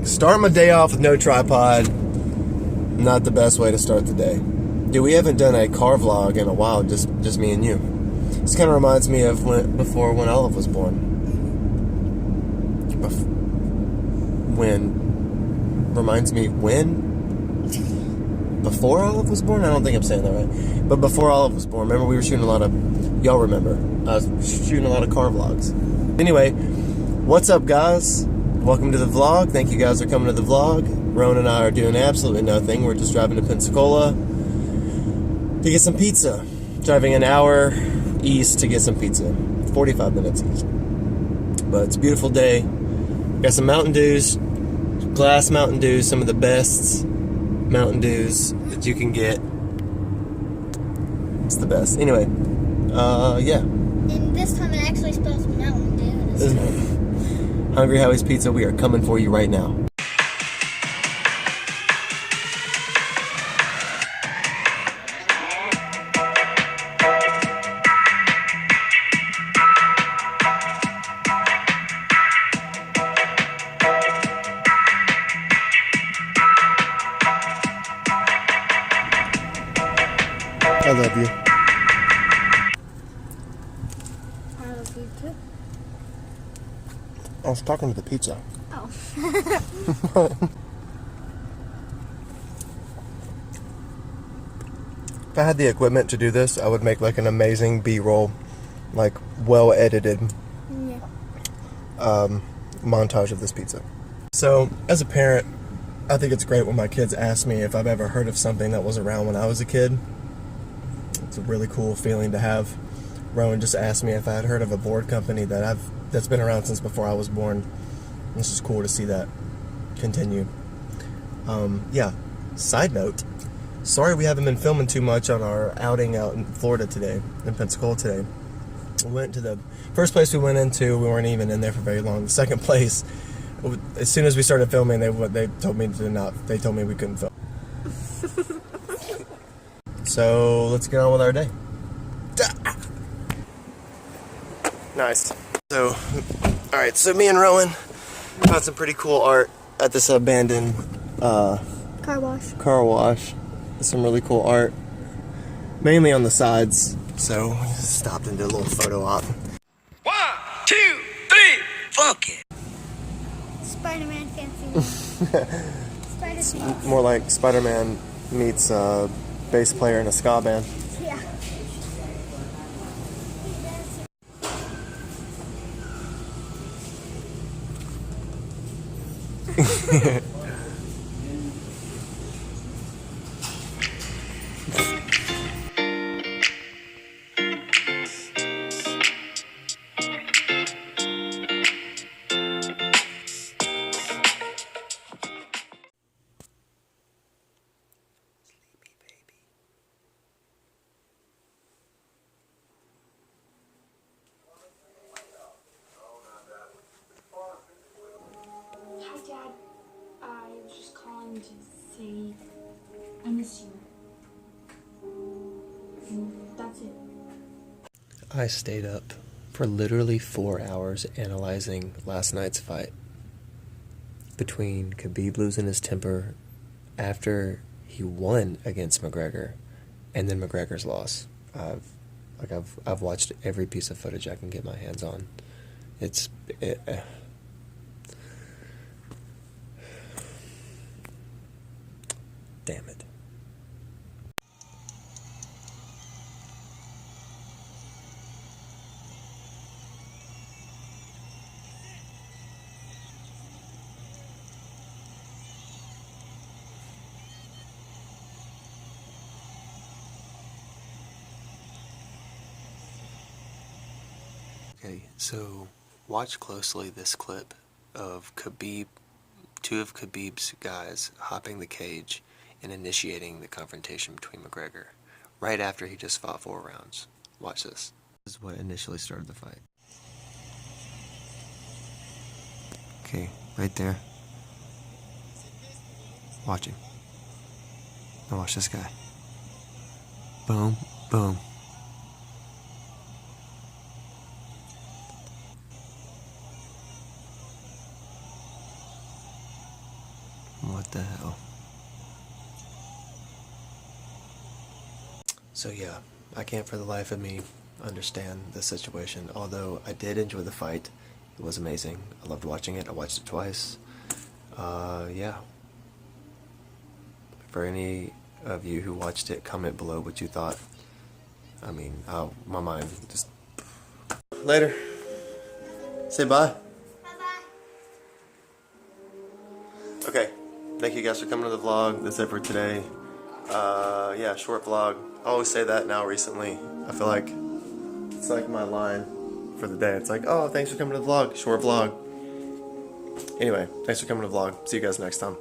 Start my day off with no tripod. Not the best way to start the day. Dude, we haven't done a car vlog in a while, just me and you. This kind of reminds me of before when Olive was born. Before Olive was born? I don't think I'm saying that right. But before Olive was born, remember we were shooting a lot of, y'all remember, I was shooting a lot of car vlogs. Anyway, what's up guys? Welcome to the vlog. Thank you guys for coming to the vlog. Rowan and I are doing absolutely nothing. We're just driving to Pensacola to get some pizza. Driving an hour east to get some pizza. 45 minutes east. But it's a beautiful day. Got some Mountain Dews, glass Mountain Dews, some of the best Mountain Dews that you can get. It's the best. Anyway, yeah. And this time it actually spells Mountain Dew. Hungry Howie's Pizza, we are coming for you right now. I love you. I love you too. I was talking to the pizza. Oh. If I had the equipment to do this, I would make like an amazing B-roll, like well edited montage of this pizza. So, as a parent, I think it's great when my kids ask me if I've ever heard of something that was around when I was a kid. It's a really cool feeling to have. Rowan just asked me if I had heard of a board company that's been around since before I was born. It's just cool to see that continue. Yeah. Side note, sorry we haven't been filming too much on our outing out in Florida today, in Pensacola today. We went to the first place we went into. We weren't even in there for very long. The second place, as soon as we started filming, they told me to not. They told me we couldn't film. So let's get on with our day. Nice. So, all right. So me and Rowan found some pretty cool art at this abandoned Car wash. car wash. Some really cool art, mainly on the sides. So we just stopped and did a little photo op. 1, 2, 3, fuck it. Spider-Man fancy. Spider-Man. More like Spider-Man meets bass player in a ska band. Yeah. Hi, Dad. I was just calling to say I miss you. And that's it. I stayed up for literally 4 hours analyzing last night's fight between Khabib losing his temper after he won against McGregor and then McGregor's loss. I've watched every piece of footage I can get my hands on. Damn it. Okay, so watch closely this clip of two of Khabib's guys hopping the cage and initiating the confrontation between McGregor right after he just fought 4 rounds. Watch this. This is what initially started the fight. Okay, right there. Watch him. Now watch this guy. Boom, boom. What the hell? So yeah, I can't for the life of me understand the situation. Although I did enjoy the fight. It was amazing. I loved watching it. I watched it twice. Yeah. For any of you who watched it, comment below what you thought. I mean, my mind just... Later. Say bye. Bye-bye. Okay. Thank you guys for coming to the vlog. That's it for today. Yeah, short vlog. I always say that now recently. I feel like it's like my line for the day. It's like, oh, thanks for coming to the vlog. Short vlog. Anyway, thanks for coming to the vlog. See you guys next time.